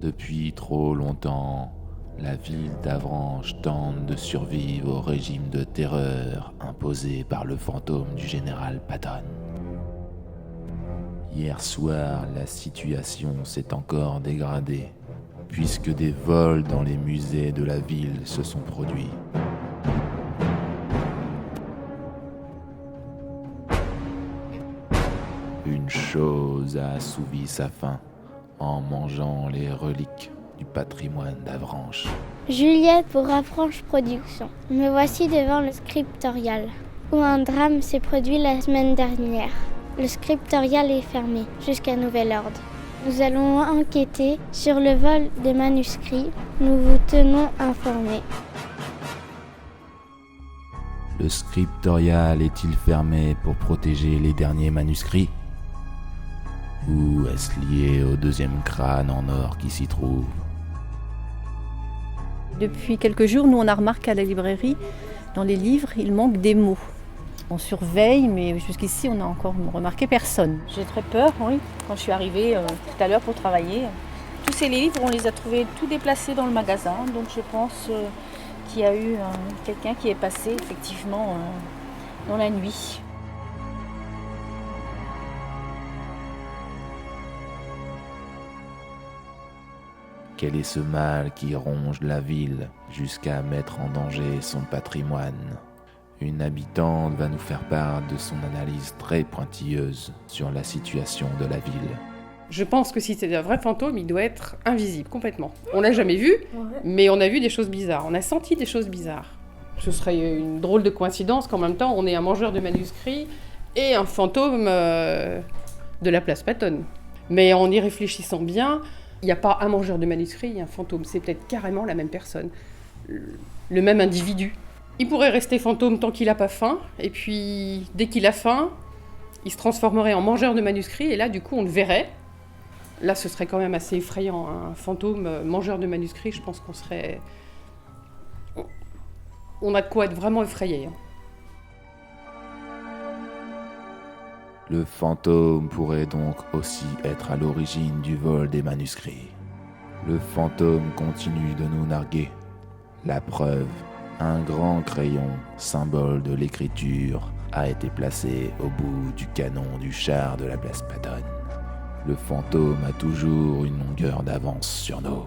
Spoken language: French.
Depuis trop longtemps, la ville d'Avranches tente de survivre au régime de terreur imposé par le fantôme du général Patton. Hier soir, la situation s'est encore dégradée, puisque des vols dans les musées de la ville se sont produits. Une chose a assouvi sa faim en mangeant les reliques du patrimoine d'Avranches. Juliette pour Avranches Productions. Me voici devant le scriptorial, où un drame s'est produit la semaine dernière. Le scriptorial est fermé jusqu'à nouvel ordre. Nous allons enquêter sur le vol des manuscrits. Nous vous tenons informés. Le scriptorial est-il fermé pour protéger les derniers manuscrits ? Ou est-ce lié au deuxième crâne en or qui s'y trouve ? Depuis quelques jours, nous on a remarqué à la librairie, dans les livres, il manque des mots. On surveille, mais jusqu'ici on n'a encore remarqué personne. J'ai très peur, oui, quand je suis arrivée tout à l'heure pour travailler. Tous ces livres, on les a trouvés tout déplacés dans le magasin, donc je pense qu'il y a eu quelqu'un qui est passé effectivement dans la nuit. Quel est ce mal qui ronge la ville jusqu'à mettre en danger son patrimoine ? Une habitante va nous faire part de son analyse très pointilleuse sur la situation de la ville. Je pense que si c'est un vrai fantôme, il doit être invisible, complètement. On l'a jamais vu, mais on a vu des choses bizarres. On a senti des choses bizarres. Ce serait une drôle de coïncidence qu'en même temps, on ait un mangeur de manuscrits et un fantôme de la place Patton. Mais en y réfléchissant bien, il n'y a pas un mangeur de manuscrits et un fantôme. C'est peut-être carrément la même personne, le même individu. Il pourrait rester fantôme tant qu'il n'a pas faim, et puis dès qu'il a faim, il se transformerait en mangeur de manuscrits, et là, du coup, on le verrait. Là, ce serait quand même assez effrayant, un fantôme mangeur de manuscrits, je pense qu'on serait... On a de quoi être vraiment effrayé. Le fantôme pourrait donc aussi être à l'origine du vol des manuscrits. Le fantôme continue de nous narguer. La preuve, un grand crayon, symbole de l'écriture, a été placé au bout du canon du char de la place Patton. Le fantôme a toujours une longueur d'avance sur nous.